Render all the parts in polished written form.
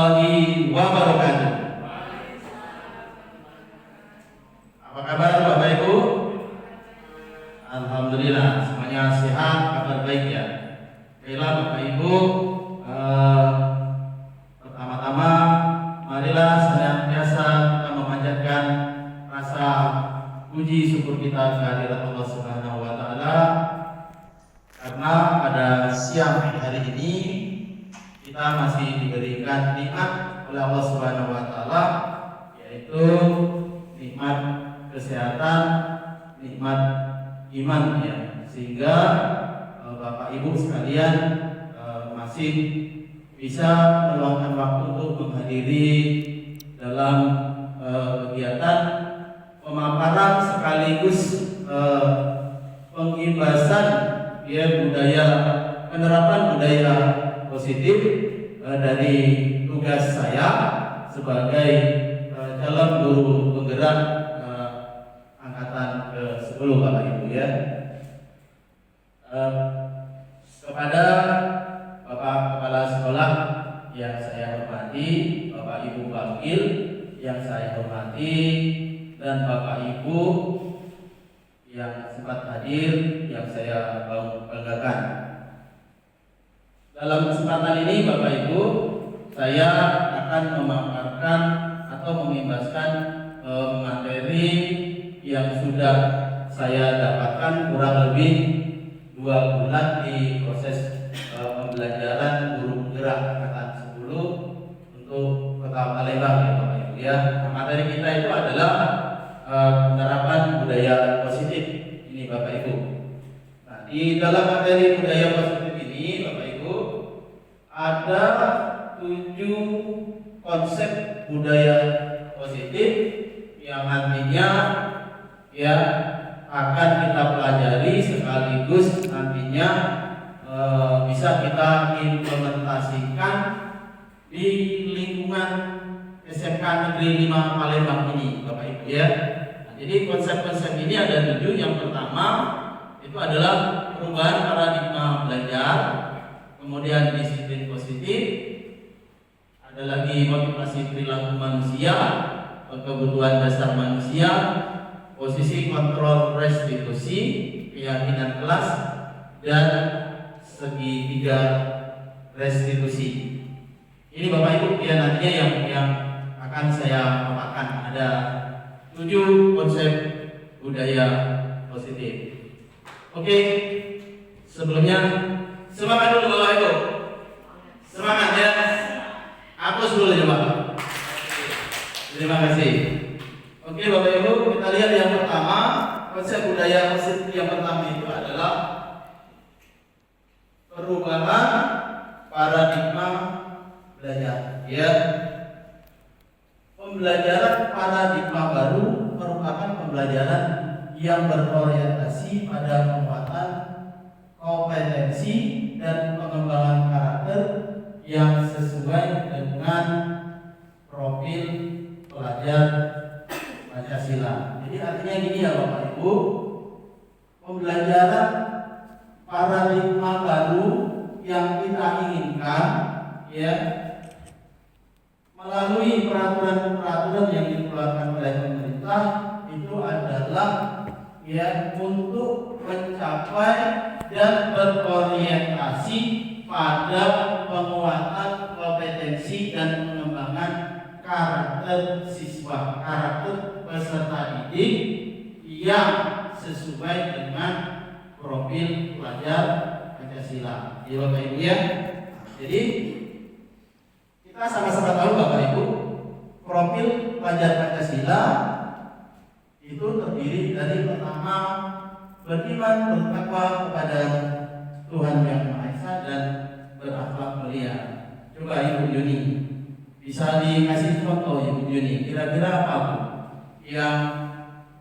warahmatullahi wabarakatuh. Apa kabar Bapak Ibu? Alhamdulillah semuanya sehat, kabar baik ya. Baiklah Bapak Ibu, pertama-tama marilah senantiasa kita memanjatkan rasa puji syukur kita kehadirat Allah Subhanahu wa taala, karena pada siang hari ini kita masih diberikan nikmat oleh Allah Subhanahu wa taala, yaitu nikmat kesehatan, nikmat iman ya. Sehingga Bapak Ibu sekalian masih bisa meluangkan waktu untuk menghadiri dalam kegiatan pemaparan sekaligus pengibasan ya budaya, penerapan budaya positif dari tugas saya sebagai calon guru penggerak angkatan ke-10 Bapak Ibu ya. Kepada Bapak Kepala Sekolah yang saya hormati, Bapak Ibu Wakil yang saya hormati, dan Bapak Ibu yang sempat hadir yang saya banggakan. Dalam kesempatan ini Bapak Ibu, saya akan memaparkan atau membebaskan materi yang sudah saya dapatkan kurang lebih 2 bulan di proses pembelajaran guru penggerak angkatan 10 untuk Kota Palembang ya Bapak Ibu ya. Materi kita itu adalah penerapan budaya positif ini Bapak Ibu. Nah, di dalam materi budaya positif ini Bapak Ibu ada 7 konsep budaya positif yang nantinya ya akan kita pelajari sekaligus nantinya bisa kita implementasikan di lingkungan SMK Negeri 5 Palembang ini Bapak Ibu ya. Nah, jadi konsep-konsep ini ada 7. Yang pertama itu adalah perubahan paradigma belajar, kemudian disiplin positif, ada lagi motivasi perilaku manusia, kebutuhan dasar manusia, posisi kontrol restitusi, keyakinan kelas, dan segitiga restitusi. Ini Bapak Ibu ya nantinya yang akan saya paparkan. Ada 7 konsep budaya positif. Oke, sebelumnya semangat dulu Bapak Ibu. Semangat ya. Hapus dulu coba. Terima kasih. Oke Bapak Ibu, kita lihat yang pertama, konsep budaya positif yang pertama itu adalah perubahan paradigma belajar. Ya, pembelajaran paradigma baru merupakan pembelajaran yang berorientasi pada penguatan kompetensi dan pengembangan karakter yang sesuai dengan profil pelajar Pancasila. Jadi artinya gini ya Bapak Ibu, pembelajaran paradigma baru yang kita inginkan ya melalui peraturan-peraturan yang dikeluarkan oleh pemerintah itu adalah ya untuk mencapai dan berorientasi pada penguatan kompetensi dan pengembangan karakter siswa, karakter peserta didik yang sesuai dengan profil pelajar Pancasila. Jadi Bapak Ibu ya. Jadi kita sama-sama tahu Bapak Ibu, profil pelajar Pancasila itu terdiri dari pertama beriman bertakwa kepada Tuhan Yang Maha Esa dan berakhlak mulia. Coba Ibu Yuni bisa dikasih contoh Ibu Yuni, kira-kira apa Bu yang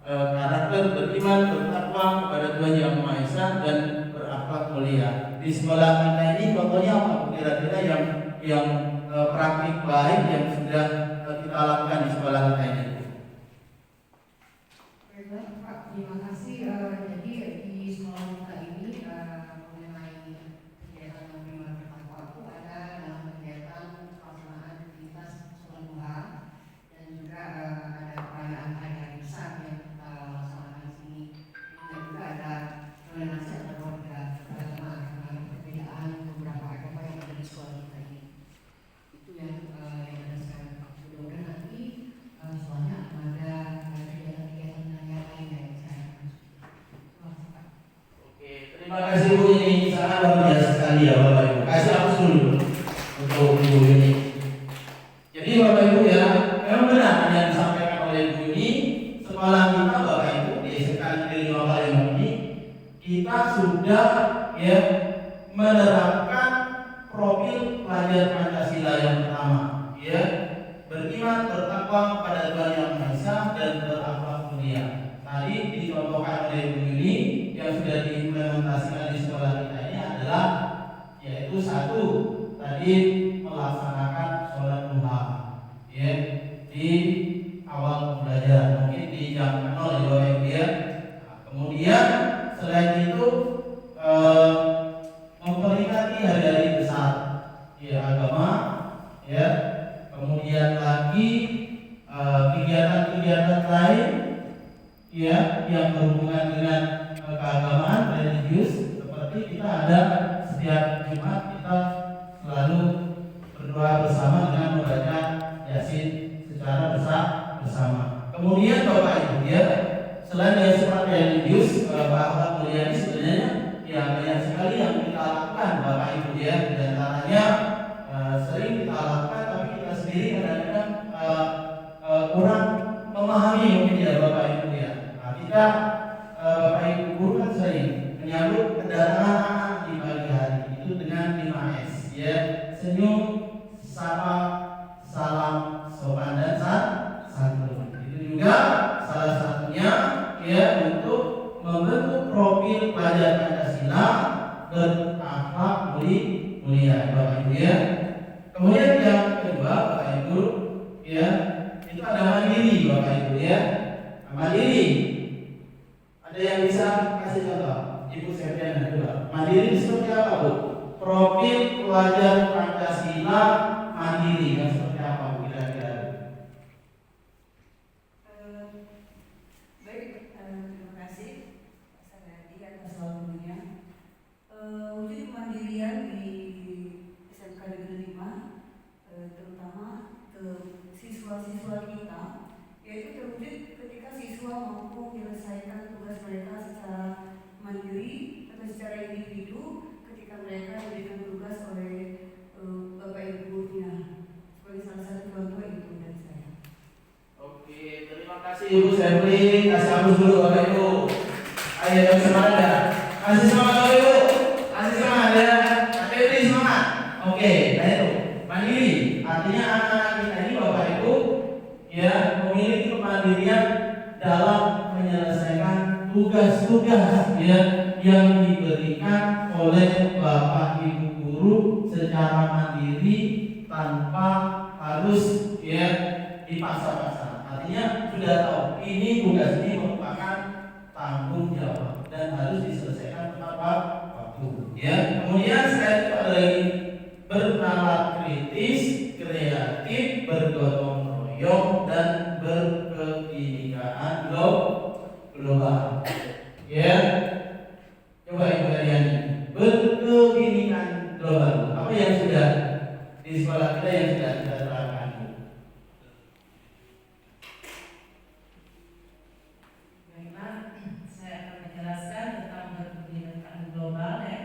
karakter beriman bertakwa kepada Tuhan Yang Maha Esa dan berakhlak mulia. Di sekolah kita ini contohnya apa kira-kira yang praktik baik yang sudah kita lakukan di sekolah kita ini? Baik Pak, terima kasih. Jadi di sekolah kita ini mengenai kegiatan yang bertakwa itu ada dalam kegiatan pelaksanaan kita bertakwa kepada Tuhan Yang Maha Esa dan berakhlak mulia. Tadi dicontohkan oleh Bu Yuni yang sudah diimplementasikan di sekolah kita ini adalah yaitu satu tadi melaksanakan sholat duha ya di awal belajar mungkin di jam 0 ya. Kemudian selain itu memperingati hari-hari besar ya agama ya. Kemudian lagi kegiatan-kegiatan lain ya yang berhubungan dengan keagamaan religius seperti kita ada setiap Jumat kita selalu berdoa bersama dengan membaca Yasin secara bersama. Kemudian Bapak Ibu ya, selain dari sifat religius bahwa mulia ini sebenarnya ya banyak sekali yang kita lakukan Bapak Ibu ya. Di antaranya sering kita lakukan tapi kita sendiri kadang-kadang kurang memahami mungkin ya Bapak Ibu ya. Nah, kita Bapak Ibu guru kan sering menyambut kedatangan anak di pagi hari itu dengan 5S ya, senyum, sapa, salam, sopan dan santun. Itu juga salah satunya ya untuk membentuk profil pelajar Pancasila berakhlak mulia Bapak Ibu ya. Kemudian yang kedua Bapak Ibu ya, itu ada mandiri Bapak Ibu ya. Mandiri. Ada yang bisa kasih contoh? Ibu Septiana juga. Mandiri seperti apa Bu? Profil pelajar Pancasila mandiri yang seperti apa Bu kira-kira? Baik, terima kasih Pak Sanadi atas waktunya. Wujud kemandirian di SMK Negeri 5 terutama ke siswa-siswa kita yaitu terwujud ketika siswa mampu menyelesaikan tugas mereka secara mandiri atau secara individu ketika mereka diberikan tugas oleh Bapak Ibu gurunya. Sebagai salah satu contoh itu dari saya. Oke, terima kasih Ibu Sepri. Kasih aplaus dulu Bapak Ibu. Ayo yang semangat ya. Kasih semangat Bapak Ibu. Kasih semangat ya. Bapak Ibu semangat. Oke, nah itu mandiri. Artinya anak-anak kita ini Bapak Ibu ya memiliki kemandirian dalam menyelesaikan tugas-tugas ya yang diberikan oleh Bapak Ibu guru secara mandiri tanpa harus ya dipaksa-paksa. Artinya sudah tahu ini tugas ini merupakan tanggung jawab dan harus diselesaikan tepat waktu. Ya. Kemudian selain itu ada lagi bernalar kritis, kreatif, bergotong royong dan berkebinekaan global. Ya. Coba Ibu Ariani, berkebinekaan global. Apa yang sudah di sekolah kita yang sudah kita terapkan? Baiklah, saya akan menjelaskan tentang berkebinekaan global ya.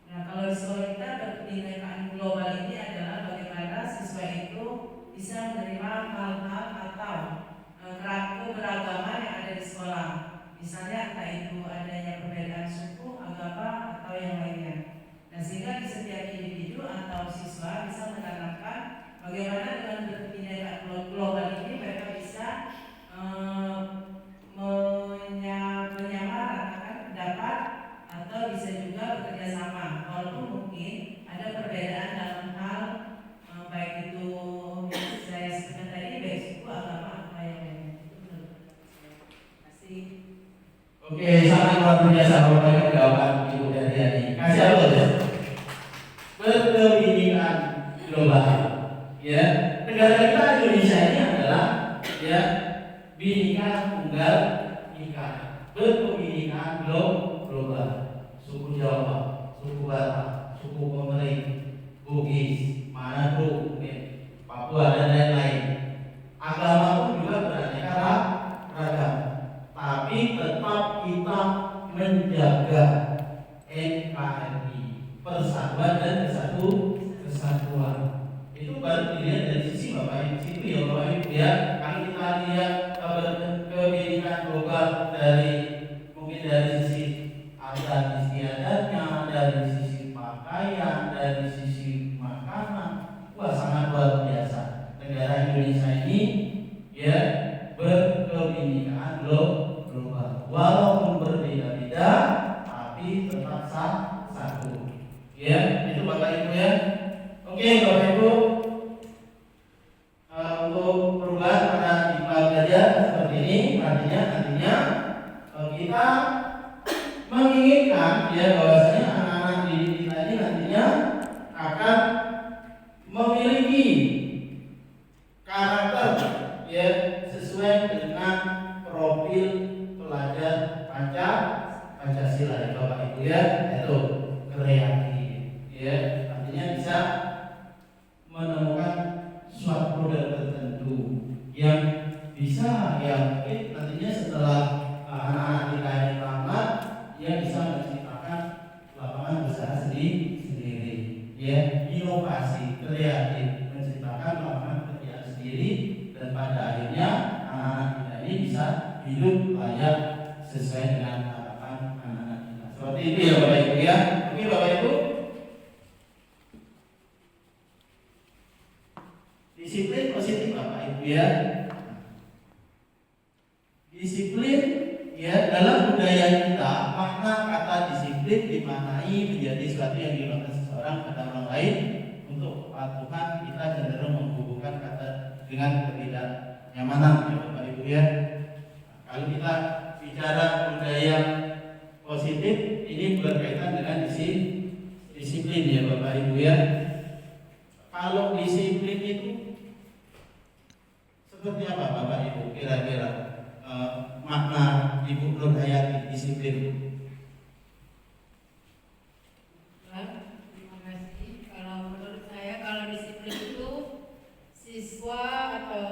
Nah, kalau di sekolah kita berkebinekaan global ini adalah bagaimana siswa itu bisa menerima hal-hal atau keberagaman yang ada di sekolah. Misalnya entah itu adanya perbedaan suku, agama atau yang lainnya. Nah, sehingga di setiap individu atau siswa bisa menanamkan bagaimana dengan berkebinekaan global ini mereka bisa menyamaratakan pendapat atau bisa juga bekerja sama walaupun mungkin ada perbedaan dalam hal baik itu saya sebutkan tadi baik suku, agama atau yang lainnya. Terima kasih. Oke, sangat luar biasa Bapak jawaban Ibu Daryani. Kasih apa ya? Berkebinekaan global. Ya, negara kita Indonesia ini adalah ya Bhinneka Tunggal Ika. Berkebinekaan global. Suku Jawa, suku Batak, suku Pemering, Bugis, Manado, Papua dan lain-lain. Agama pun juga beraneka ragam. Tapi tetap kita menjaga NKRI, persatuan dan kesatuan. Itu baru dilihat dari sisi Bapak Ibu situ ya Bapak Ibu ya. Kalau kita lihat kebinekaan global dari mungkin dari sisi adat istiadatnya, dari sisi pakaian, dari sisi makanan, wah sangat luar biasa. Negara Indonesia ini satu. Ya, itu Bapak Ibu ya. Oke, Bapak Ibu. Untuk perubahan pada IPA belajar seperti ini, artinya kita menginginkan ya bahwasanya anak-anak didik kita ini nantinya akan memiliki karakter ya sesuai dengan profil pelajar Pancasila ya Bapak Ibu ya, yaitu kreatif ya, artinya bisa menemukan suatu produk tertentu yang bisa yang mungkin nantinya setelah anak-anak kita ini tamat dia bisa menciptakan lapangan usaha sendiri ya, inovasi kreatif menciptakan lapangan pekerjaan sendiri, dan pada akhirnya anak-anak kita ini bisa hidup layak sesuai dengan harapan anak-anak kita. Seperti itu ya Bapak Ibu ya. Oke Bapak Ibu, disiplin positif Bapak Ibu ya. Disiplin ya, dalam budaya kita makna kata disiplin dimaknai menjadi sesuatu yang dilakukan seseorang pada orang lain untuk kepatuhan. Kita cenderung menghubungkan kata dengan ketidaknyamanan ya Bapak Ibu ya. Kalau kita bicara budaya positif ini berkaitan dengan disiplin ya Bapak Ibu ya. Kalau disiplin itu seperti apa Bapak Ibu kira-kira makna Ibu Nur Hayati disiplin? Terima kasih. Kalau menurut saya, kalau disiplin itu siswa atau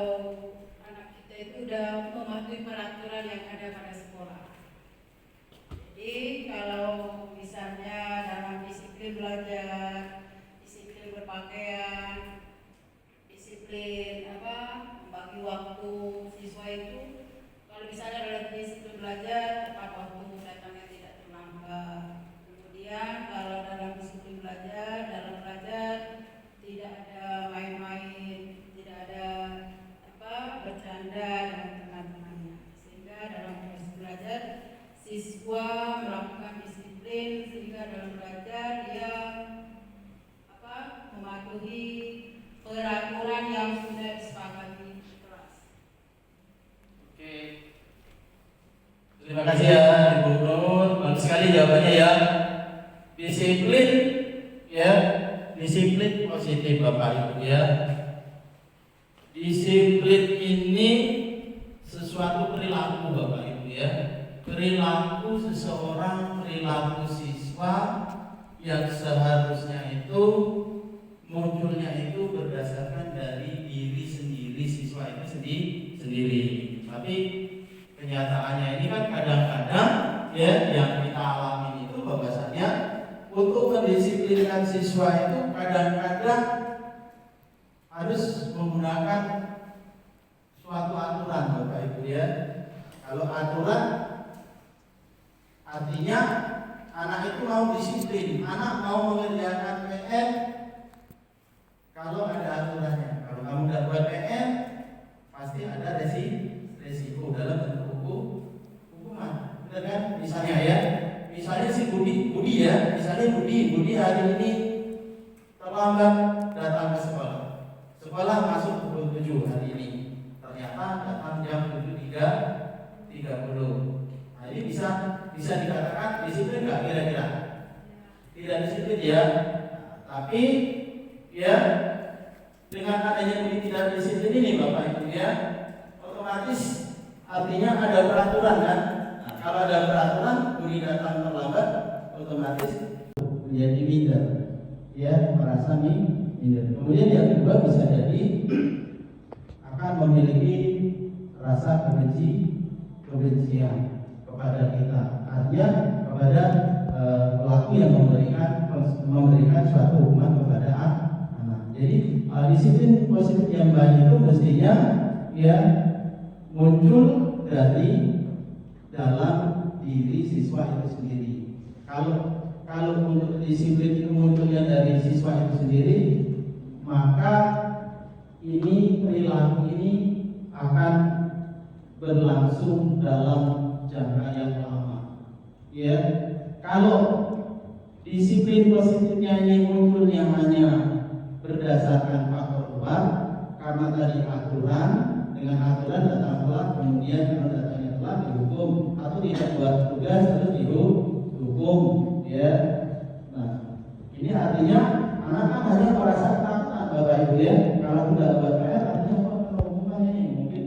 anak kita itu udah mematuhi peraturan yang ada pada sekolah. Jadi kalau misalnya dalam disiplin belajar, disiplin berpakaian, disiplin membagi waktu siswa itu, kalau misalnya dalam disiplin belajar tepat waktu, datangnya tidak terlambat. Kemudian kalau dalam disiplin belajar, dalam belajar tidak ada main-main, tidak ada bercanda dengan teman-temannya, sehingga dalam proses belajar siswa melakukan disiplin, sehingga dalam belajar dia mematuhi peraturan yang sudah disepakati kelas. Oke. Terima kasih ya Ibu Nur, bagus sekali jawabannya ya. Disiplin ya, disiplin positif Bapak Ibu ya. Disiplin ini sesuatu perilaku Bapak Ibu ya. Perilaku seseorang, perilaku siswa yang seharusnya itu munculnya itu berdasarkan dari diri sendiri siswa itu sendiri. Tapi kenyataannya ini kan kadang-kadang ya yang kita alami itu bahwasanya untuk mendisiplinkan siswa itu kadang-kadang harus menggunakan suatu aturan Bapak Ibu ya. Kalau aturan artinya anak itu mau disiplin, anak mau mengerjakan PR kalau ada aturannya. Kalau kamu tidak buat PR pasti ada resiko dalam bentuk hukuman. Benar kan? Misalnya ya, misalnya si Budi ya, misalnya Budi hari ini terlambat datang ke sekolah. Sekolah masuk pukul 7 hari ini. Ternyata datang jam 7.30. Nah, ini bisa dikatakan disiplin nggak kira-kira? Tidak disiplin ya. Tapi ya dengan adanya Budi tidak disiplin ini Bapak Ibu ya, otomatis artinya ada peraturan kan. Nah, kalau ada peraturan Budi datang terlambat otomatis menjadi minder ya, merasa minder. Kemudian yang kedua bisa jadi akan memiliki rasa kebencian kepada kita, artinya kepada pelaku yang memberikan suatu hukuman kepada anak. Jadi disiplin positif yang baik itu mestinya ya muncul dari dalam diri siswa itu sendiri. Kalau untuk disiplin itu munculnya dari siswa itu sendiri, maka ini perilaku ini akan berlangsung dalam jangka yang lama. Ya, kalau Disiplin positifnya ini munculnya hanya berdasarkan faktor luar, karena tadi aturan, dengan aturan datang telat, kemudian kalau datangnya telat dihukum, atau tidak buat tugas terus dihukum, ya. Nah, ini artinya anak kan hanya merasa ketakutan Bapak Ibu ya. Kalau tidak buat PR artinya apa? Kalau hukumannya ini mungkin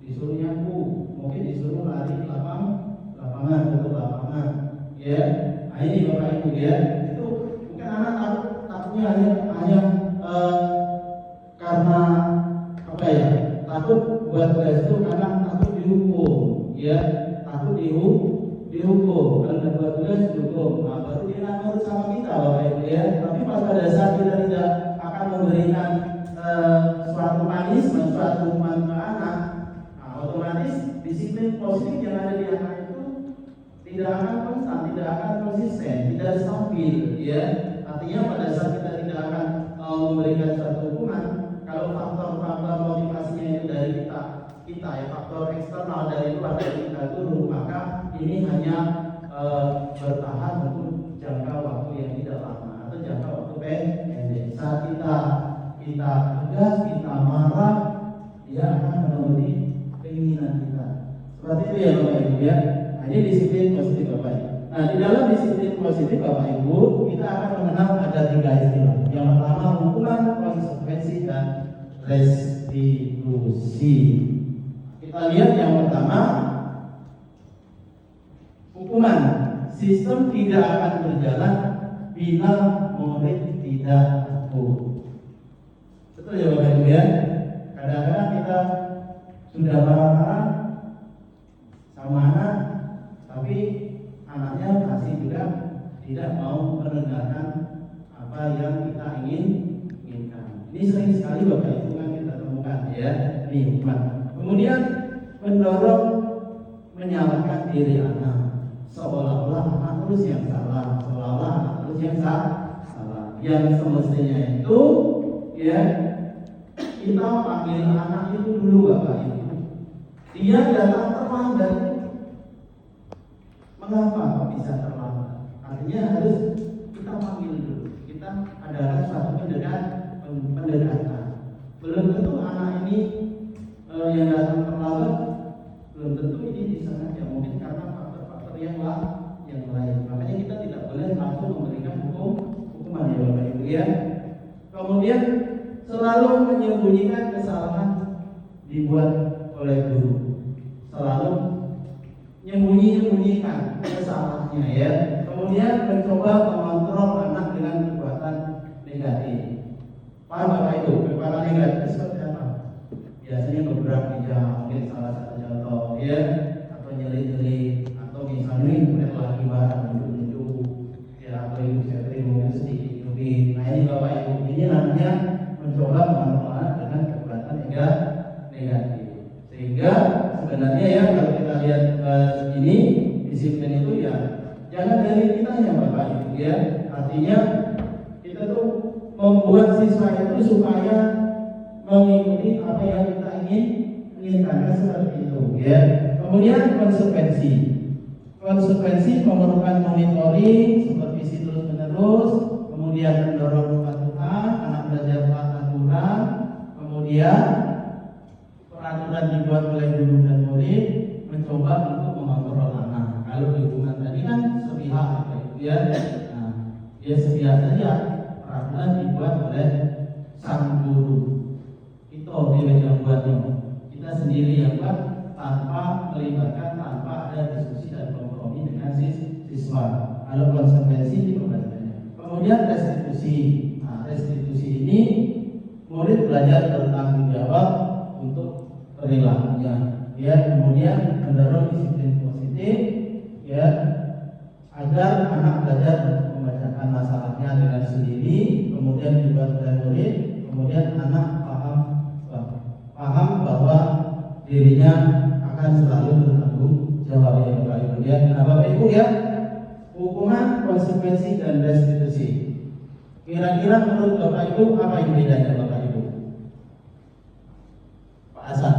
disuruh nyapu, mungkin disuruh lari ke lapangan, ya. Nah ini Bapak Ibu ya, itu mungkin anak takutnya hanya karena apa ya? Takut buat tugas itu karena takut dihukum, ya. Takut dihukum, kalau tidak buat tugas dihukum. Nah, baru dia nurut sama kita Bapak Ibu ya. Tapi pada saat kita tidak akan memberikan suatu punishment, suatu hukuman ke anak, nah, otomatis disiplin positif yang ada di anak itu tidak akan konstan, tidak akan konsisten, tidak stabil, ya. Artinya pada saat kita tidak akan memberikan suatu hukuman, kalau faktor-faktor motivasinya itu dari kita ya, faktor eksternal dari luar dari kita guru, maka ini hanya bertahan untuk jangka waktu yang tidak lama atau jangka waktu pendek. Saat kita tegas, kita marah, dia akan memenuhi keinginan kita. Seperti itu ya Bapak Ibu ya. Nah, ini disiplin positif Bapak Ibu. Nah, di dalam disiplin positif Bapak Ibu, kita akan mengenal ada 3 istilah. Yang pertama hukuman, konsekuensi, dan restitusi. Kita lihat yang pertama, hukuman. Sistem tidak akan berjalan bila murid tidak takut. Betul ya Bapak Ibu ya. Kadang-kadang kita sudah marah-marah sama anak, tapi anaknya masih juga tidak mau mendengarkan apa yang kita inginkan. Ini sering sekali Bapak Ibu kan kita temukan ya. Ini hukuman. Kemudian mendorong menyalahkan diri anak, seolah-olah anak terus yang salah, seolah-olah anak terus yang salah. Yang semestinya itu ya, kita panggil anak itu dulu Bapak Ibu. Dia datang terlambat. Mengapa kok bisa terlambat? Artinya harus kita panggil dulu. Kita adalah suatu pendekatan. Belum tentu anak ini yang datang terlambat, belum tentu ini disengaja, mungkin karena faktor-faktor yang lain. Makanya kita tidak boleh langsung memberikan hukuman ya Bapak Ibu ya. Kemudian selalu menyembunyikan kesalahan dibuat oleh guru. Selalu menyembunyikan kesalahannya ya. Kemudian mencoba mengontrol anak dengan perbuatan negatif. Paham Bapak Ibu? Perbuatan negatif seperti apa? Biasanya gebrak meja, mungkin salah satu contoh ya, atau nyelip-nyelip, atau misalnya kemudian lagi barang menunjuk ya, atau ibu setri mungkin sedikit lebih. Nah ini Bapak Ibu, ini namanya mencoba mengontrol anak dengan perbuatan negatif. Sehingga sebenarnya ya kalau kita lihat ini disiplin itu ya jangan dari kita ya Bapak Ibu ya. Artinya kita tuh membuat siswa itu supaya mengikuti apa yang kita inginkan seperti itu ya. Kemudian konsekuensi memerlukan monitoring, supervisi terus menerus, kemudian mendorong kepatuhan, anak belajar taat aturan, kemudian peraturan dibuat oleh guru dan murid, mencoba untuk mengontrol anak. Kalau hukuman tadi kan sepihak ya. Nah, dia sepihak saja, peraturan dibuat oleh sang guru. Itu dia yang buatnya. Kita sendiri yang buat tanpa melibatkan, tanpa ada diskusi dan kompromi dengan siswa. Kalau konsekuensi itu kebalikannya. Kemudian restitusi. Nah, restitusi ini murid belajar bertanggung jawab untuk perilakunya. Ya, kemudian mendorong disiplin positif, ya, agar anak belajar membacakan masalahnya dengan sendiri, kemudian dibuat oleh murid, kemudian anak paham bahwa dirinya akan selalu bertanggung jawab ya Bapak Ibu ya. Nah Bapak Ibu ya, hukuman, konsekuensi, dan restitusi. Kira-kira menurut Bapak Ibu apa yang bedanya Bapak Ibu? Pak Hasan,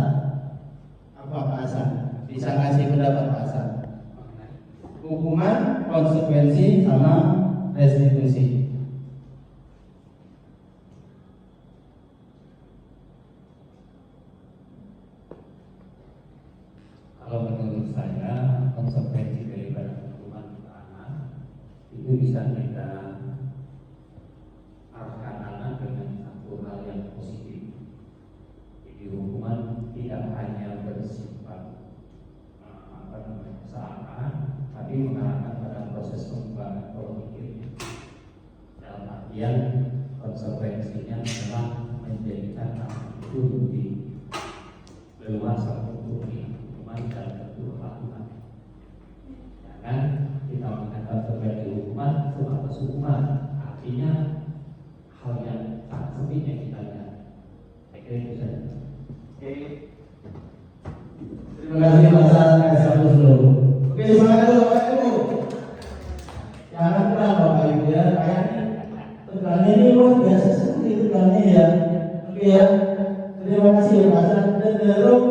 apa Pak Hasan? Bisa kasih pendapat Pak Hasan? Hukuman, konsekuensi, sama restitusi. Kalau menurut saya konsekuensi daripada hukuman anak itu bisa kita arahkan anak dengan satu hal yang positif. Jadi hukuman tidak hanya bersifat kesalahan, tapi mengarahkan pada proses pengembangan pola pikirnya. Dalam artian konsekuensinya adalah menjadikan anak itu lebih leluasa untuk hukuman dan berlakukan. Jangan kita mengatakan sebagai hukuman sebatas hukuman, artinya hal yang sangat sempit yang kita lihat. Saya kira itu saja. Oke. Terima kasih Mas Kasih dulu. Oke, semangat dulu Bapak Ibu. Jangan kurang Bapak Ibu ya, kayaknya tegangnya ini luar biasa sekali tegangnya ya. Oke ya. Terima kasih ya Mas. Cenderung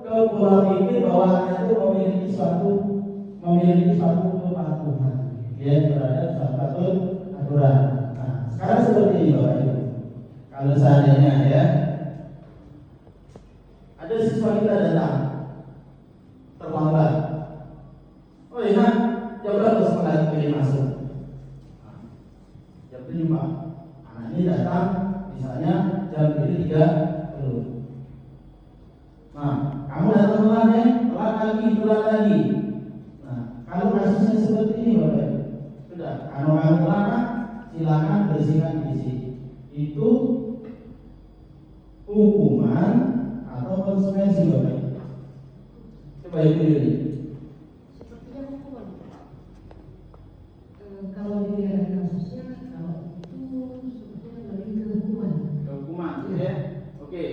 ke pola pikir bahwa anak itu memiliki suatu kepatuhan, ya terhadap suatu aturan. Nah, sekarang seperti ini Bapak Ibu. Kalau seandainya ya ada siswa kita datang terlambat. Oh iya, jam berapa sekolah pilih masuk? Jam 5. Anak ini datang misalnya jam 3:30. Nah, kamu datang telat lagi, telat lagi. Nah, kalau kasusnya seperti ini Bapak Ibu, sudah, kalau kamu telat, silakan bersihkan di sini. Itu hukuman atau konsekuensi Bapak Ibu? Coba Ibu Yuli. Sepertinya hukuman. Kalau dilihat kasusnya, kalau itu sepertinya lebih ke hukuman. Hukuman, ya. Oke.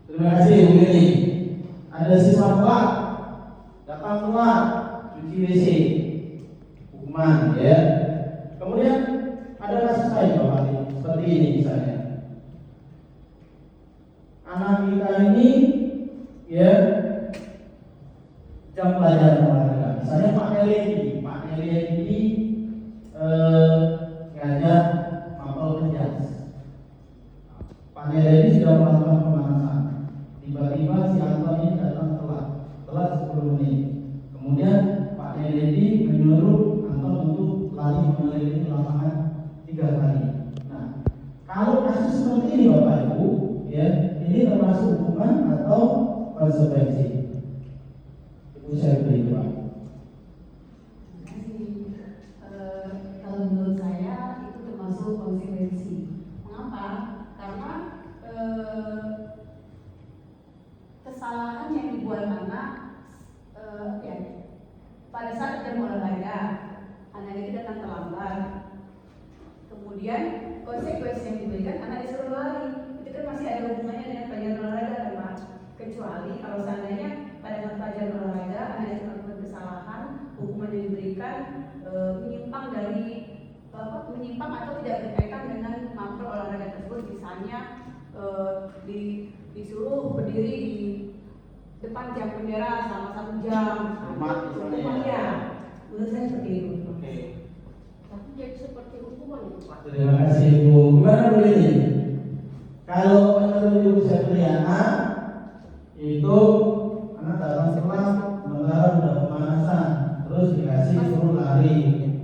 Terima kasih Ibu Yuli. Ada siswa telat, datang telat, cuci WC, hukuman, ya. Kemudian ada kasus lain Bapak Ibu, seperti ini misalnya. Anak kita ini, ya, jam pelajaran olahraga. Misalnya Pak Nelly ini ngajak mapel kerjas. Pak Nelly sudah melakukan pemanasan. Tiba-tiba si Anton ini datang telat 10 menit. Kemudian Pak Nelly menyuruh Anton untuk lari mengelilingi lapangan 3 kali. Nah, kalau kasus seperti ini Bapak Ibu, ya, ini termasuk hukuman atau konsekuensi? Ibu saya beri Pak. Kalau menurut saya itu termasuk konsekuensi. Mengapa? Karena kesalahan yang dibuat anak ya, pada saat jam olahraga anak itu datang terlambat, kemudian konsekuensi yang diberikan anak disuruh lari, itu kan masih ada hubungannya dengan pelajaran olahraga kan Pak? Kecuali kalau seandainya pada saat pelajaran olahraga anak itu melakukan kesalahan, hukuman yang diberikan menyimpang atau tidak berkaitan dengan mapel olahraga tersebut, misalnya disuruh berdiri di depan jam bendera selama 1 jam. Ya, menurut saya seperti itu. Oke. Tapi jadi seperti hukuman itu Pak. Terima kasih Ibu. Gimana Bu ini? Kalau menurut Ibu Septriana itu anak datang sekolah sementara udah pemanasan, terus dikasih suruh lari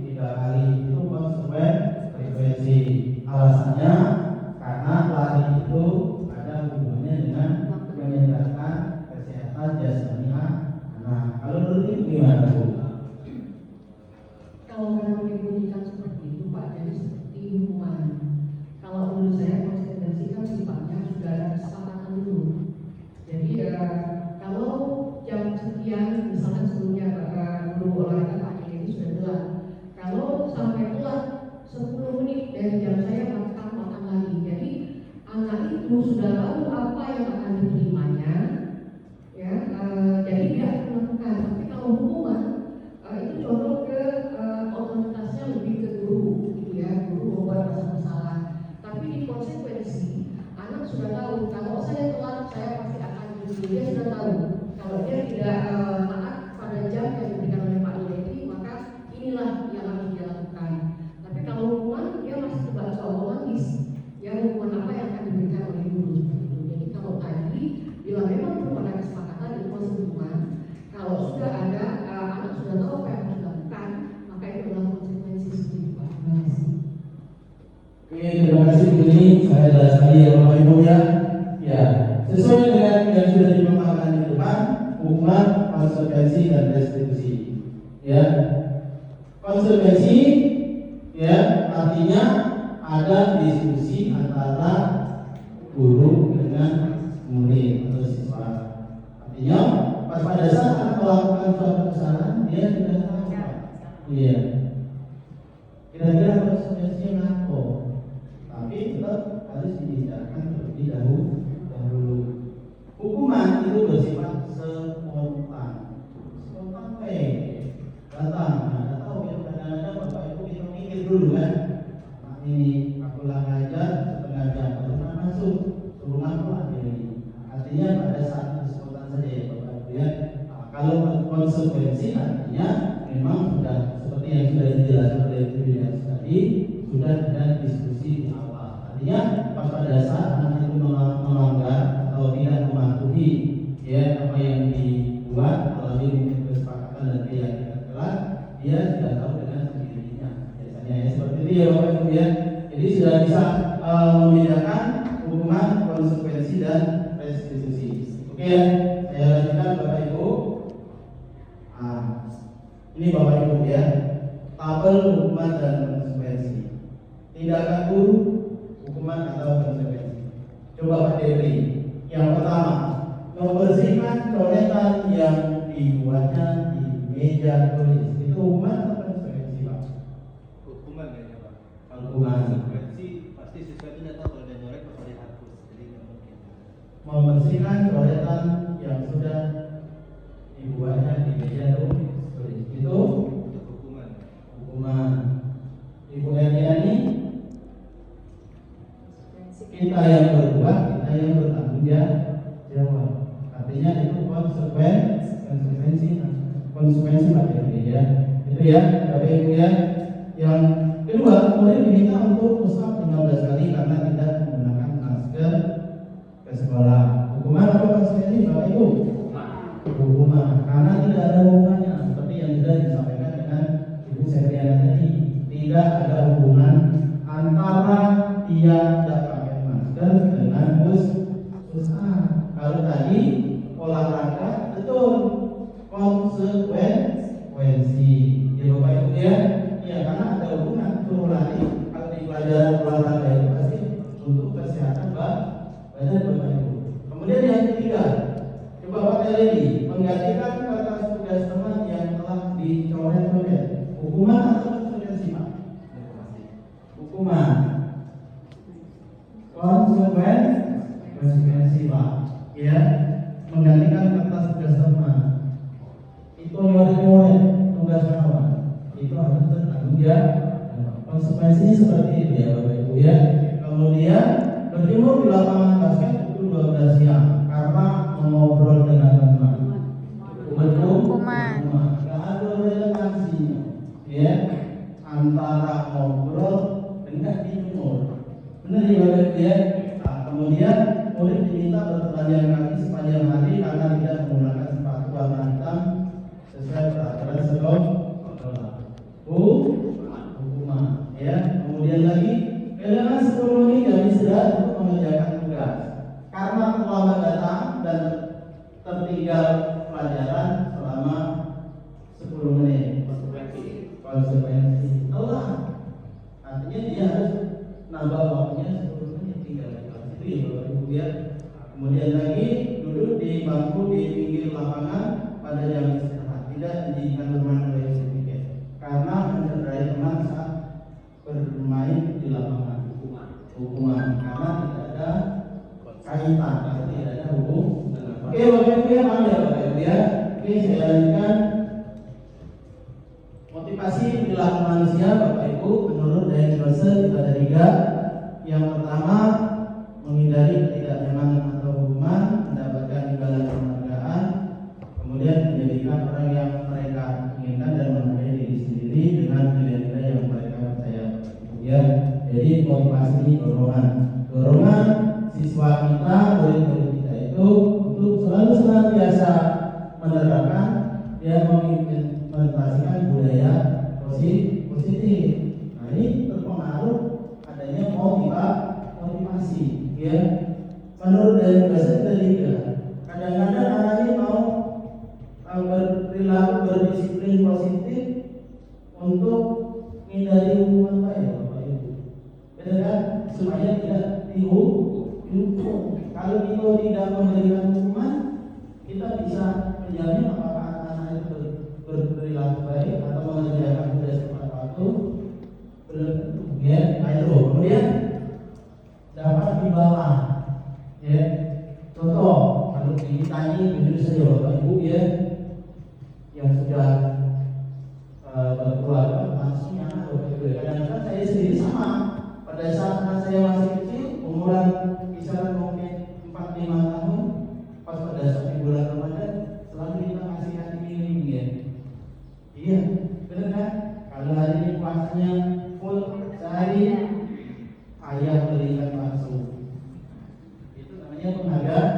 3 kali, itu konsekuensi. Alasannya karena lari itu ada hubungannya dengan meningkatkan kesehatan jasmani anak. Kalau menurut Ibu gimana Bu? Kalau memang dibunyikan seperti itu Pak, jadi seperti hukuman. Kalau menurut saya konsekuensi kan sifatnya sudah ada kesepakatan dulu. Jadi kalau jam sekian, misalnya sebelumnya guru olahraga Pak ini sudah telat. Kalau sampai telat 10 menit dari jam saya makan lagi. Jadi anak itu sudah tahu apa yang akan diterimanya, ya. Jadi dia akan melakukan. Tapi kalau hukuman itu condong ke otoritasnya lebih ke guru, gitu ya. Guru membuat rasa bersalah. Tapi di konsekuensi anak sudah tahu kalau saya telat saya pasti akan dia sudah tahu kalau dia tidak taat pada jam yang diberikan oleh Pak Leti, maka inilah yang harus dia lakukan. Tapi sesuai dengan yang sudah dipaparkan di depan, hukuman, konsekuensi dan restitusi. Ya, konsekuensi ya artinya ada diskusi antara guru dengan murid atau siswa. Artinya pada saat anak melakukan suatu kesalahan dia sudah tahu. Iya. Kira-kira konsekuensinya apa? Tapi tetap harus dibicarakan terlebih dahulu. Hukuman itu bersifat spontan. Spontan datang. Nah, tahu ya kadang-kadang bapak ibu kita mikir dulu kan. Nah, ini aku lah ngajar setengah jam baru masuk suruh ngaku ini. Artinya pada saat itu spontan saja ya bapak ibu ya. Nah, kalau konsekuensi artinya memang sudah seperti yang sudah dijelaskan oleh Julius tadi, sudah ada diskusi di awal. Artinya pada saat anak itu melanggar atau tidak mematuhi ya apa yang dibuat melalui kesepakatan dan keyakinan kelas, dia sudah tahu dengan sendirinya. Biasanya ya seperti itu ya bapak ibu ya. Jadi sudah bisa membedakan hukuman, konsekuensi dan restitusi. Oke ya, saya lanjutkan bapak ibu. Ini bapak ibu ya, tabel hukuman dan konsekuensi. Tindakan guru, hukuman atau konsekuensi. Coba Pak Dewi. Yang pertama, membersihkan coretan yang dibuatnya di meja tulis. Itu hukuman atau konsekuensi Pak? Hukuman kayaknya Pak. Kalau Hukuman. konsekuensi pasti siswa itu tidak tahu kalau dia nyorek atau dihapus. Jadi nggak mungkin. Membersihkan coretan yang sudah dibuatnya di meja tulis. Itu Untuk hukuman. hukuman. Ibu Erdiani, kita yang berbuat, kita yang bertanggung jawab. Artinya itu konsekuensi Pak Dewi ya. Itu ya Bapak Ibu ya. Yang kedua, murid diminta untuk push-up 15 kali karena tidak menggunakan masker ke sekolah. Hukuman apa konsekuensi Bapak Ibu? Hukuman. Karena tidak ada hukumannya seperti yang sudah disampaikan dengan Ibu Septiana tadi. Tidak ada hubungan antara dia tidak pakai masker dengan push-up. Kalau tadi olahraga betul konsekuensi. Ya Bapak Ibu ya. Ya karena ada hubungan suruh lari. Kalau di pelajaran olahraga itu pasti untuk kesehatan badan Bapak Ibu. Kemudian yang ketiga, coba Pak Teledi menggantikan kertas tugas teman yang telah dicoret-coret. Hukuman atau konsekuensi Pak? Hukuman. Konsekuensi Pak. Ya, menggantikan kertas tugas teman. Itu nyoret-nyoret tugas kawan. Itu harus tertanggung jawab. Konsekuensinya seperti itu ya Bapak Ibu ya. Kemudian berjemur di lapangan basket pukul 12 siang karena mengobrol dengan teman. Hukuman. Gak ada relevansinya ya antara ngobrol dengan dijemur. Benar ya Bapak Ibu ya. Nah, kemudian murid diminta bertelanjang kaki sepanjang hari karena tidak menggunakan sepatu warna hitam sesuai peraturan sekolah. Hukuman ya. Kemudian lagi kehilangan 10 menit dari istirahat untuk mengerjakan tugas karena terlambat datang dan tertinggal pelajaran selama 10 menit. Konsekuensi telah artinya dia harus nambah waktunya 10 menit tinggal di kelas itu ya Bapak Ibu ya. Kemudian lagi duduk di bangku di pinggir lapangan pada jam istirahat, tidak diizinkan bermain oleh sedikit karena mencederai teman saat bermain di lapangan. Hukuman karena tidak ada kaitan, karena tidak ada hubungan. Oke Bapak Ibu ya, paham ya Bapak Ibu ya. Oke, saya lanjutkan. Motivasi perilaku manusia Bapak Ibu menurut Daniel Russell itu ada 3. Yang pertama, menghindari ketidaknyamanan atau hukuman, mendapatkan imbalan penghargaan, kemudian menjadikan orang yang mereka inginkan dan menghargai diri sendiri dengan nilai-nilai yang mereka percaya. Ya, jadi motivasi ini dorongan siswa kita, murid-murid kita itu untuk selalu senantiasa menerapkan mengimplementasikan budaya positif. Nah ini terpengaruh adanya motivasi ya. Menurut dari biasanya ketiga. Kadang-kadang anak ini mau berperilaku berdisiplin positif untuk menghindari hukuman baik, Bapak Ibu. Benar kan? Supaya tidak dihukum. Kalau kita tidak memberikan hukuman, kita bisa menjamin apakah anak-anak itu berperilaku baik atau mengerjakan tugas tepat waktu. Ya, itu. Kemudian dapat dibawa. Ya, contoh kalau ditanya jujur saja Bapak Ibu ya, yang sudah berkeluarga langsung anak Bapak Ibu. Kadang-kadang saya sendiri sama. Pada saat anak saya masih kecil, umuran kisaran mungkin 4-5 tahun, pas pada saat di bulan Ramadan selalu kita kasih minum ya. Iya, benar kan? Kalau hari ini puasanya full sehari, ayah berikan bakso. Itu namanya penghargaan.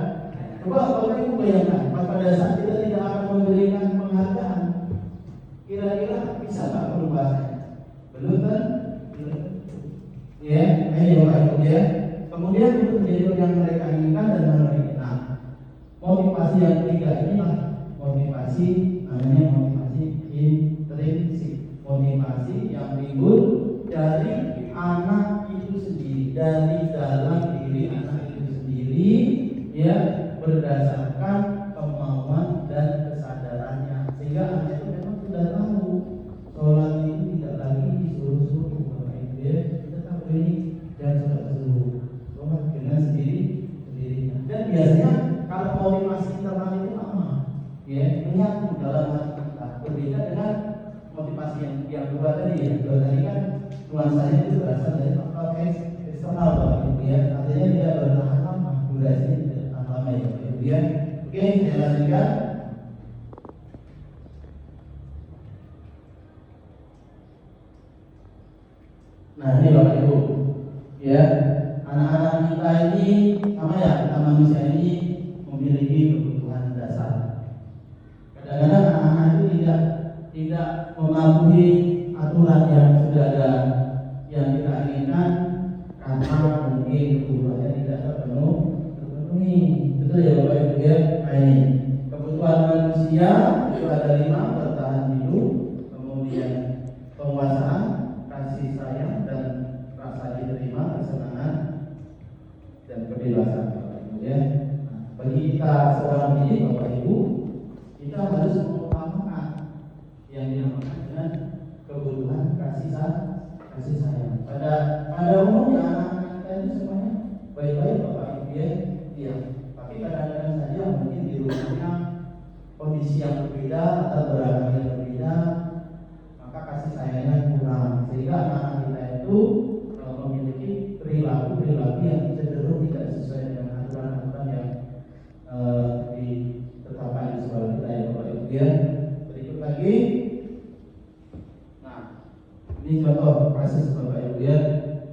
Coba Bapak Ibu bayangkan, pada saat kita tidak akan memberikan penghargaan, kira-kira bisa nggak perubahannya? Belum kan? Belum. Ya, ini Bapak Ibu ya. Kemudian untuk menjadi yang mereka inginkan dan mereka. Motivasi yang ketiga inilah motivasi, namanya motivasi intrinsik. Motivasi yang timbul dari anak itu sendiri, dari dalam diri anak itu sendiri, ya, berdasarkan kemauan dan kesadarannya. Sehingga anak itu memang sudah tahu sholat itu tidak lagi disuruh-suruh, Bapak Ibu ya. Kita tahu ini dan sholat suruh, sholat dengan sendirinya. Dan biasanya kalau motivasi internal itu lama, ya, menyatu dalam hati kita. Berbeda dengan motivasi yang kedua tadi ya. Kedua tadi kan nuansanya itu berasal dari faktor eksternal Bapak Ibu ya. Artinya dia bertahan lama, durasinya tidak tahan lama ya Bapak Ibu ya. Oke, saya lanjutkan. Nah ini Bapak Ibu ya, anak-anak kita ini sama ya, kita manusia ini memiliki kebutuhan dasar. Kadang-kadang anak-anak itu tidak mematuhi aturan yang sudah ada yang kita inginkan karena mungkin kebutuhannya tidak terpenuhi. Betul ya Bapak Ibu ya. Nah ini kebutuhan manusia itu ada 5: bertahan hidup, kemudian penguasaan, kasih sayang dan rasa diterima, kesenangan dan kebebasan Bapak Ibu ya. Nah, bagi kita seorang didik Bapak Ibu, kita harus mengutamakan yang dinamakan dengan kebutuhan kasih sayang. Pada umumnya anak-anak kita itu semuanya baik-baik Bapak Ibu ya. Iya. Tapi kadang-kadang saja mungkin di rumahnya kondisi yang berbeda atau beragama yang berbeda, maka kasih sayangnya kurang. Sehingga anak-anak kita itu memiliki perilaku yang cenderung tidak sesuai dengan aturan-aturan yang ditetapkan di sekolah kita ya Bapak Ibu ya. Berikut lagi. Nah, ini contoh kasus Bapak Ibu ya.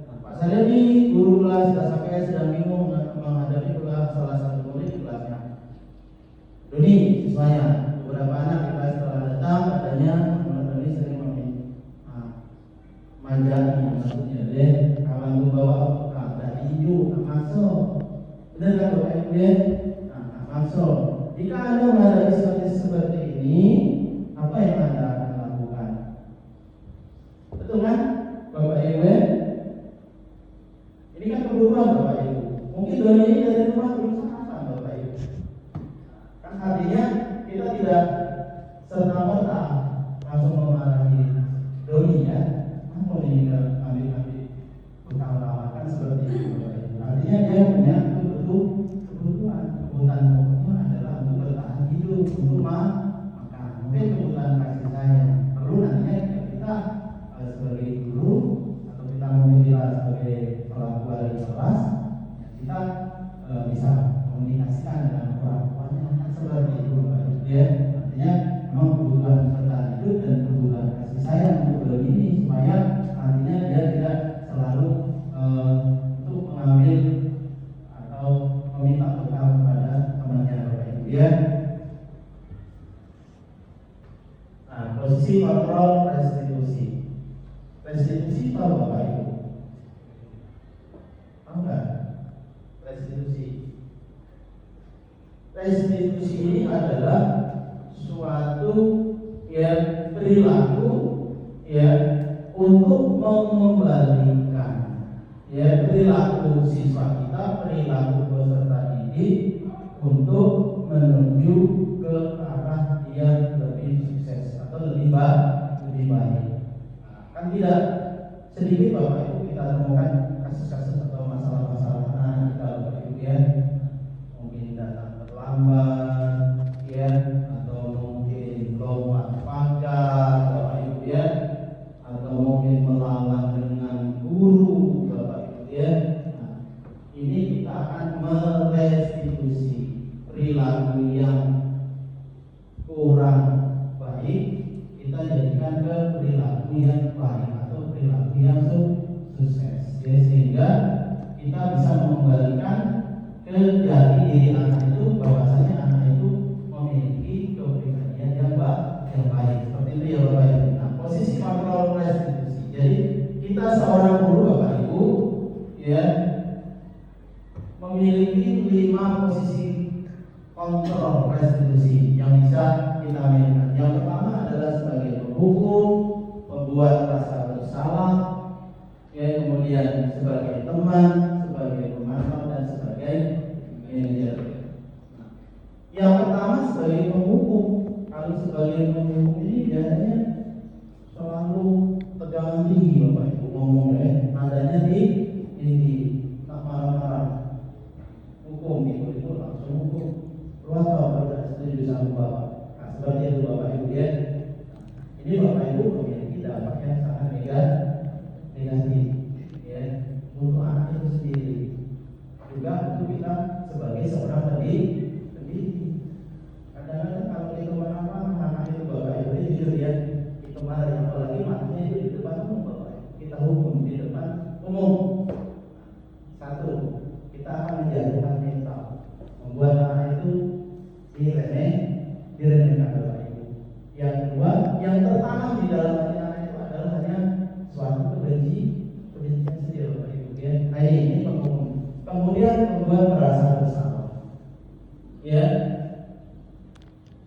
Nah, Pak Saryadi, guru kelas sampai sedang bingung menghadapi salah satu murid di kelasnya. Doni, siswanya, beberapa anak di kelas telah datang, katanya Doni sering manjani maksudnya deh, kawan tuh bawa dari hijau, masuk. Benar kan Bapak Ibu ya? Nah, masuk. Jika Anda menghadapi situasi seperti ini, apa yang Anda akan lakukan? Betul kan Bapak Ibu ya? Ini kan kebutuhan Bapak Ibu. Mungkin Doni ini dari rumah belum sarapan Bapak Ibu. Kan artinya kita tidak serta-merta langsung memarahi Doni ya. Mau ambil utang lawakan seperti itu Bapak Ibu. Artinya dia punya kebutuhan pokoknya adalah untuk bertahan hidup, untuk makan. Mungkin kebutuhan kasih sayang perlu nantinya kita sebagai guru atau kita memilah sebagai orang tua di kelas, kita bisa komunikasikan dengan orang tuanya seperti itu Bapak Ibu ya. Artinya memang kebutuhan bertahan hidup dan kebutuhan kasih sayang untuk ini supaya artinya dia tidak selalu untuk mengambil atau meminta bekal kepada temannya Bapak Ibu ya. Nah, posisi kontrol restitusi. Restitusi tahu Bapak Ibu? Tahu nggak? Restitusi. restitusi ini adalah suatu ya perilaku ya untuk mengembalikan ya perilaku siswa kita, perilaku peserta didik untuk menuju ke arah yang lebih sukses atau lebih baik. Kan tidak sedikit Bapak Ibu kita temukan kasus-kasus atau masalah-masalah anak kita Bapak Ibu ya, mungkin datang terlambat ya, atau mungkin lompat pagar Bapak Ibu ya, atau mungkin melawan dengan guru Bapak Ibu ya. Nah, ini kita akan merestitusi perilaku yang kurang baik, kita jadikan ke perilaku yang baik atau perilaku yang sukses ya, sehingga kita bisa mengembalikan ke jati diri anak itu bahwasanya anak itu memiliki kepribadian yang baik. Seperti itu ya Bapak Ibu. Nah, posisi kontrol restitusi. Jadi kita seorang guru Bapak Ibu ya memiliki 5 posisi kontrol restitusi yang bisa kita mainkan. Yang pertama adalah sebagai penghukum, pembuat rasa bersalah, ya, kemudian sebagai teman, sebagai pemantau dan sebagai manajer. Nah, yang pertama sebagai penghukum. Kalau sebagai penghukum ini biasanya selalu tegangan tinggi Bapak Ibu ngomongnya, nadanya tinggi, tak marah-marah. Hukum itu langsung hukum. Lu atau tidak setuju sama Bapak? Nah, seperti itu Bapak Ibu ya. Ini Bapak Ibu memiliki dampak yang sangat negatif ya untuk anak itu sendiri, juga untuk kita sebagai seorang pendidik. Kadang-kadang kalau itu mana anak itu Bapak Ibu ini jujur ya, itu marah, apalagi makanya itu di depan umum Bapak Ibu. Kita hukum di depan umum. Satu, kita akan menjatuhkan mental, membuat anak itu diremehkan Bapak Ibu. Yang kedua, yang tertanam di dalam hati anak itu adalah hanya suatu kebencian saja Bapak Ibu ya. Nah ini penghukum. Kemudian membuat merasa bersalah. Ya,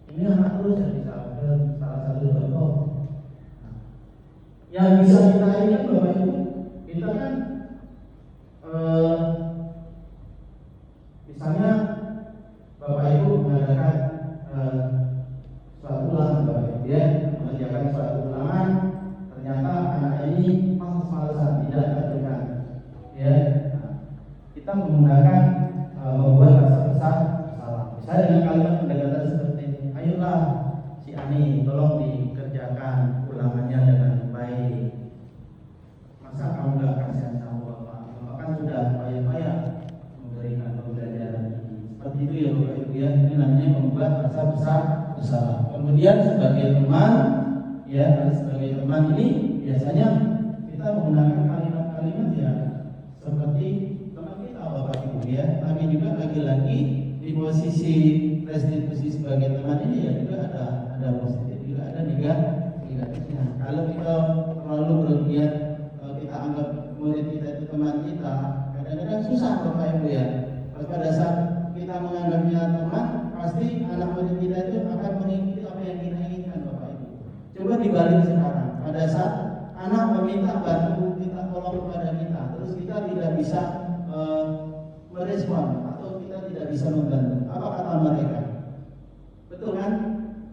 ini anak terus yang disalahkan salah satu contoh. Nah, yang bisa kita ingat Bapak Ibu, kita kan misalnya Bapak Ibu mengadakan suatu ulangan Bapak Ibu ya, mengerjakan suatu ulangan, ternyata anak ini males-malesan, tidak tertekan ya. Nah, kita menggunakan membuat rasa bersalah. Misalnya dengan kalimat pendekatan seperti ini, ayolah si Ani tolong dikerjakan ulangannya dengan baik. Masa kamu gak kasihan sama Bapak? Bapak kan sudah payah-payah memberikan pembelajaran ini. Seperti itu ya Bapak Ibu ya. Ini namanya membuat rasa bersalah. Kemudian sebagai teman ya, sebagai teman ini biasanya kita menggunakan kalimat-kalimat ya seperti teman kita Bapak Ibu ya. Tapi juga lagi-lagi di posisi restitusi sebagai teman ini ya juga ada positif, juga ada negatifnya. Kalau kita terlalu berlebihan, kita anggap murid kita itu teman kita, kadang-kadang susah Bapak Ibu ya. Pada saat kita menganggapnya teman, pasti anak murid kita itu akan mengikuti apa yang kita inginkan Bapak Ibu. Coba dibalik sekarang, pada saat anak meminta bantu, kita tolong kepada kita, terus kita tidak bisa merespon atau kita tidak bisa membantu, apa kata mereka? Betul kan?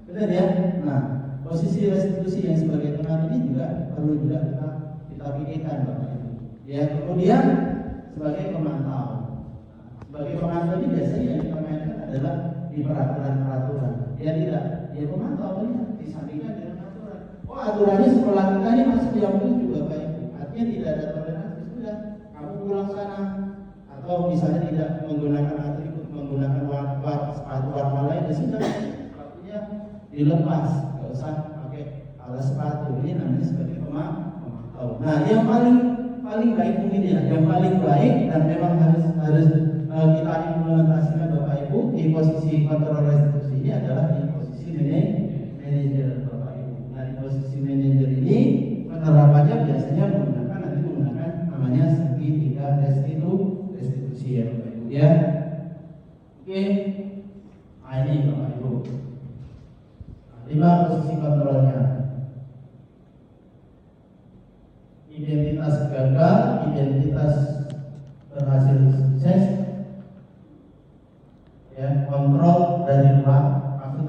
Benar ya? Nah, posisi restitusi yang sebagai teman ini juga perlu juga kita pikirkan Bapak Ibu. Ya, kemudian sebagai pemantau. Sebagai pemantau ini biasanya yang kita mainkan adalah di peraturan-peraturan. Ya tidak, ya pemantau ini disandingkan dengan aturan. Oh aturannya sekolah kita ini masuk yang tujuh Bapak Ibu. Artinya tidak ada toleransi, sudah kamu pulang sana. Atau misalnya tidak menggunakan atribut, menggunakan sepatu warna lain, ya sudah sepatunya dilepas, nggak usah pakai alas sepatu. Ini namanya sebagai pemantau. Nah, yang paling baik mungkin ya, yang paling baik dan memang harus kita implementasikan Bapak Ibu di posisi kontrol restitusi ini adalah di posisi manajer Bapak Ibu. Nah, di posisi manajer ini penerapannya biasanya menggunakan namanya segitiga restitusi ya Bapak Ibu ya. Oke. Nah, ini Bapak Ibu. Nah, 5 posisi kontrolnya. Identitas gagal, identitas berhasil sukses, ya, kontrol dari luar. Maksud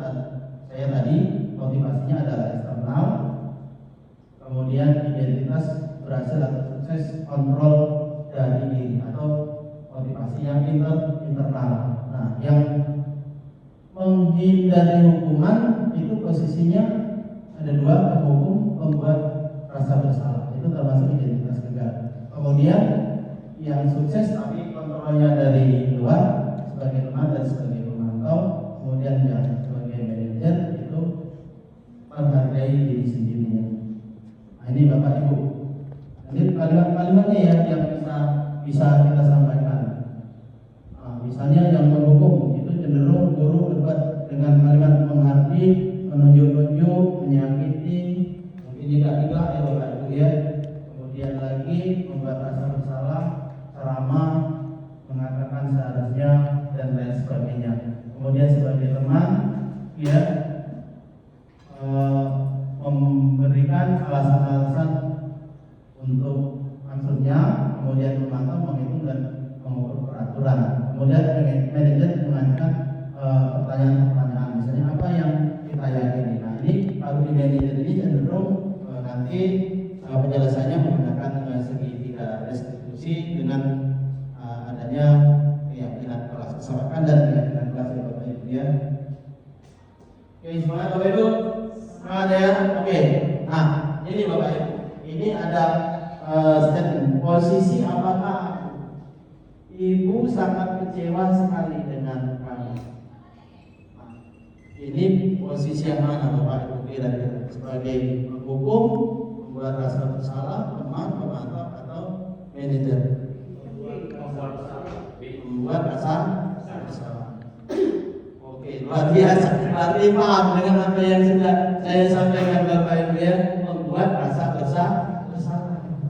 saya tadi motivasinya adalah eksternal, kemudian identitas berhasil atau sukses, kontrol dari diri atau motivasi yang internal. Nah, yang menghindari hukuman itu posisinya ada 2, penghukum, pembuat rasa bersalah. Itu termasuk identitas gagal. Kemudian yang sukses tapi kontrolnya dari luar sebagai teman dan sebagai pemantau. Kemudian yang sebagai manajer itu menghargai diri sendirinya. Nah, ini Bapak Ibu. Nanti kalimat-kalimatnya ya yang bisa kita sampaikan. Nah, misalnya yang menghukum itu cenderung guru berbuat dengan kalimat menghardi, menunjuk-nunjuk, menyakiti, mungkin tidak ya Bapak Ibu ya. Kemudian lagi membuat rasa bersalah, ceramah, mengatakan seharusnya dan lain sebagainya. Kemudian sebagai teman ya memberikan alasan-alasan untuk maksudnya, kemudian memantau, menghitung dan mengukur peraturan. Kemudian manajer mengajukan pertanyaan-pertanyaan, misalnya apa yang kita yakini. Nah, ini kalau di manajer ini cenderung nanti penjelasannya menggunakan segitiga restitusi dengan adanya keyakinan kelas, kesepakan dan keyakinan kelas ya Bapak Ibu ya. Oke, semangat Bapak Ibu. Semangat ya. Oke. Nah, ini Bapak Ibu. Ini ada statement posisi apakah Ibu sangat kecewa sekali dengan kami. Nah, ini posisi yang mana Bapak Ibu kira-kira? Sebagai penghukum, membuat rasa bersalah, teman, pemantau atau manajer? Membuat rasa bersalah. Oke, luar biasa. Berarti paham dengan apa yang sudah saya sampaikan Bapak Ibu ya, membuat rasa bersalah.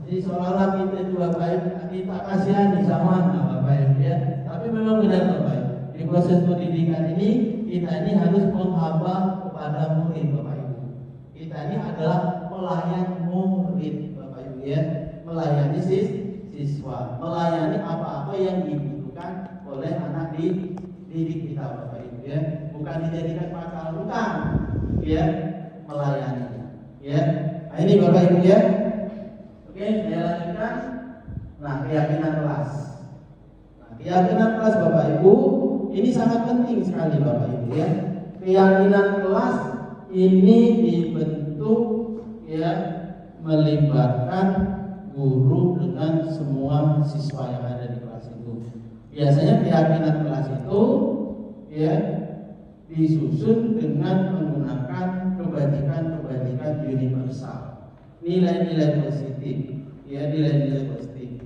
Jadi seolah-olah kita itu Bapak Ibu kita kasihani sama Bapak Ibu ya. Tapi memang benar Bapak Ibu. Di proses pendidikan ini kita ini harus menghamba kepada murid Bapak Ibu. Kita ini adalah pelayan murid Bapak Ibu ya, melayani siswa, melayani apa-apa yang dibutuhkan oleh anak didik kita Bapak Ibu ya, bukan dijadikan pacar, bukan ya, melayani ya. Nah, ini Bapak Ibu ya. Oke, saya lanjutkan. Nah, keyakinan kelas. Nah, keyakinan kelas Bapak Ibu ini sangat penting sekali Bapak Ibu ya. Keyakinan kelas ini dibentuk ya melibatkan guru dengan semua siswa yang ada di kelas itu. Biasanya keyakinan kelas itu ya disusun dengan menggunakan kebajikan universal, nilai-nilai positif, ya nilai-nilai positif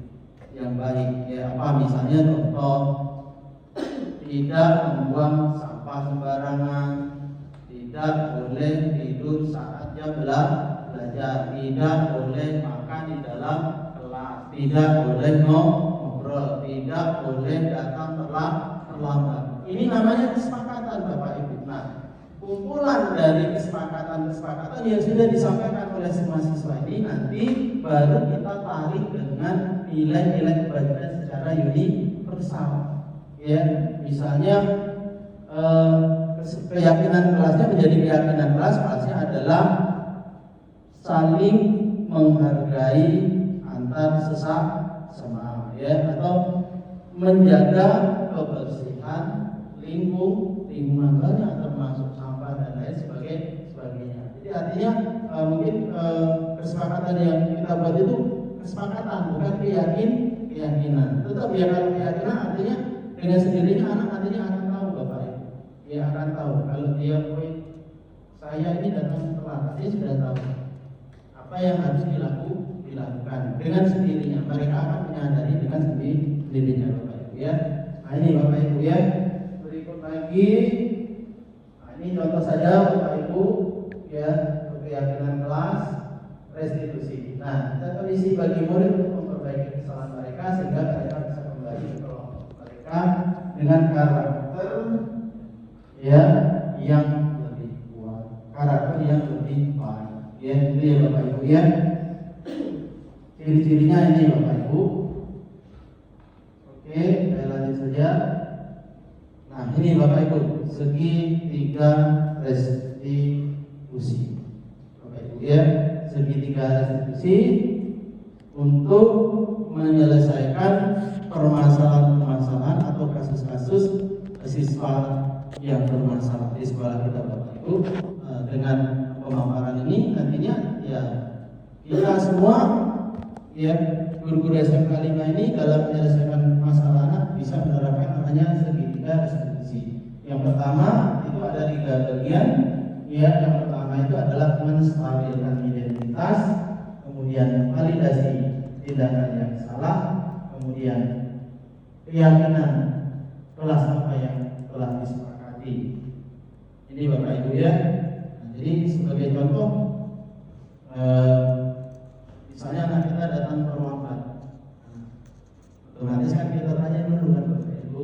yang baik. Ya apa misalnya contoh, tidak membuang sampah sembarangan, tidak boleh tidur saat jam belajar, tidak boleh makan di dalam kelas, tidak boleh ngobrol, tidak boleh datang terlambat. Ini namanya kesepakatan Bapak Ibu. Nah, kumpulan dari kesepakatan yang sudah disampaikan oleh semua siswa ini nanti baru kita tarik dengan nilai-nilai kebajikan secara universal. Ya, misalnya keyakinan kelasnya menjadi keyakinan kelasnya adalah saling menghargai antar sesama ya, atau menjaga kebersihan lingkungan banyak termasuk sampah dan lain sebagainya. Jadi artinya mungkin kesepakatan yang kita buat itu kesepakatan bukan keyakinan. Tetap ya kalau keyakinan artinya dengan sendirinya anak nantinya akan tahu Bapak Ibu. Dia akan tahu kalau dia saya ini datang telat, dia sudah tahu apa yang harus dilakukan dengan sendirinya. Mereka akan menyadari dengan sendirinya Bapak Ibu ya. Nah ini Bapak Ibu ya. Berikut lagi, nah, ini contoh saja Bapak Ibu ya, keyakinan kelas, restitusi. Nah, kita kondisi bagi murid untuk memperbaiki kesalahan mereka sehingga mereka bisa kembali ke kelompok mereka dengan karakter ya yang lebih kuat, karakter yang lebih baik. Ya, itu ya Bapak Ibu ya. Ciri-cirinya ini Bapak Ibu. Oke, saya lanjut saja. Nah, ini Bapak Ibu, segitiga restitusi. Bapak Ibu ya, segitiga restitusi untuk menyelesaikan permasalahan-permasalahan atau kasus-kasus siswa yang bermasalah di sekolah kita Bapak Ibu. Dengan pemaparan ini nantinya ya kita semua ya guru-guru SMK 5 ini dalam menyelesaikan masalah anak bisa menerapkan namanya segitiga restitusi. Yang pertama itu ada 3 bagian. Ya, yang pertama itu adalah menstabilkan identitas, kemudian validasi tindakan yang salah, kemudian keyakinan kelas apa yang telah disepakati. Ini Bapak Ibu ya. Nah, jadi sebagai contoh, misalnya anak kita datang ke ruang kelas, otomatis kan kita tanya dulu kan Bapak Ibu,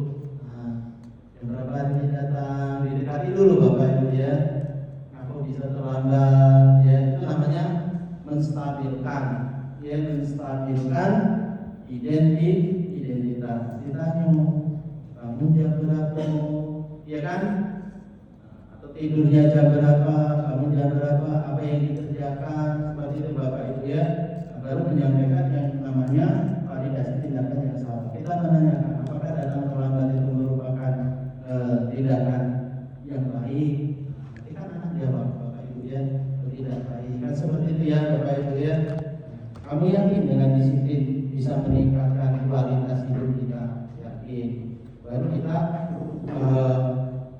jam berapa ini datang, didekati dulu Bapak Ibu ya. Aku bisa terlambat, ya itu namanya menstabilkan, ya menstabilkan identitas. Ditanya kamu jam berapa, ya kan? Atau tidurnya jam berapa, kamu jam berapa, apa yang dikerjakan, seperti itu Bapak Ibu ya. Baru menyampaikan yang namanya validasi tindakan yang salah. Kita menanyakan apakah datang terlambat itu merupakan tindakan yang baik. Nanti kan anak jawab Bapak Ibu ya, tidak baik. Kan seperti itu ya Bapak Ibu ya. Kamu yakin dengan disiplin bisa meningkatkan kualitas hidup kita? Yakin. Baru kita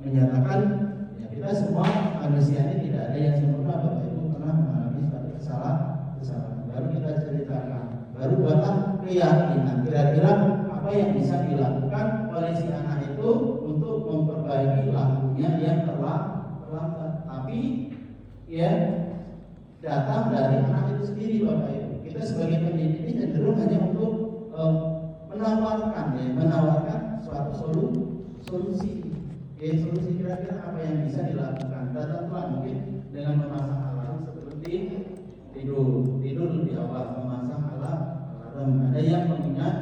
menyatakan ya kita semua manusia ini tidak ada yang sempurna Bapak Ibu, pernah mengalami suatu kesalahan. Baru kita ceritakan, baru buatlah keyakinan kira-kira apa yang bisa dilakukan oleh si anak itu untuk memperbaiki lakunya yang terlambat. Tapi ya datang dari anak itu sendiri Bapak Ibu. Kita sebagai pendidik ini cenderung hanya untuk menawarkan suatu solusi. Solusi kira-kira apa yang bisa dilakukan. Dan tentulah mungkin dengan memasang alarm seperti tidur di awal, memasang alarm. Ada yang mengingat,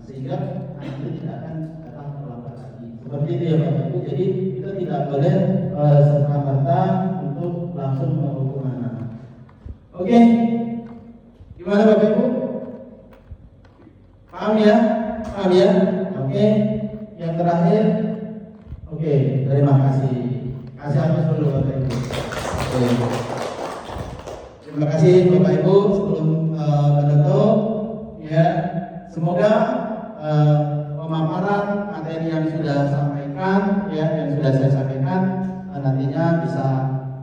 sehingga anak itu tidak akan datang terlambat lagi. Seperti itu ya Bapak Ibu. Jadi kita tidak boleh serta-merta untuk langsung menghukum anak. Oke, gimana Bapak Ibu? Paham ya? Paham ya? Oke. Yang terakhir, oke, terima kasih. Kasih aplaus dulu Bapak Ibu. Oke. Terima kasih Bapak Ibu. Sebelum menutup, ya, semoga pemaparan materi yang sudah sampaikan, ya, yang sudah saya sampaikan nantinya bisa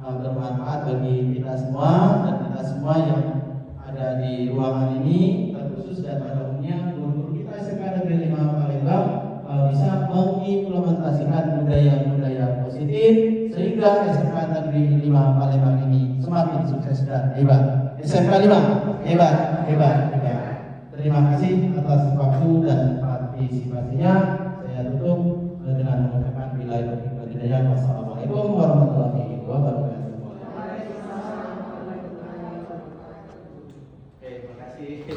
bermanfaat bagi kita semua dan kita semua yang ada di ruangan ini, terkhusus dan pada umumnya guru-guru kita SMK Negeri 5 Palembang bisa mengimplementasikan budaya-budaya positif sehingga SMK Negeri 5 Palembang ini semakin sukses dan hebat. SMK 5 hebat. Terima kasih atas waktu dan partisipasinya. Saya tutup dengan mengucapkan billahi taufiq wal hidayah. Wassalamualaikum warahmatullahi wabarakatuh. Oke, terima kasih.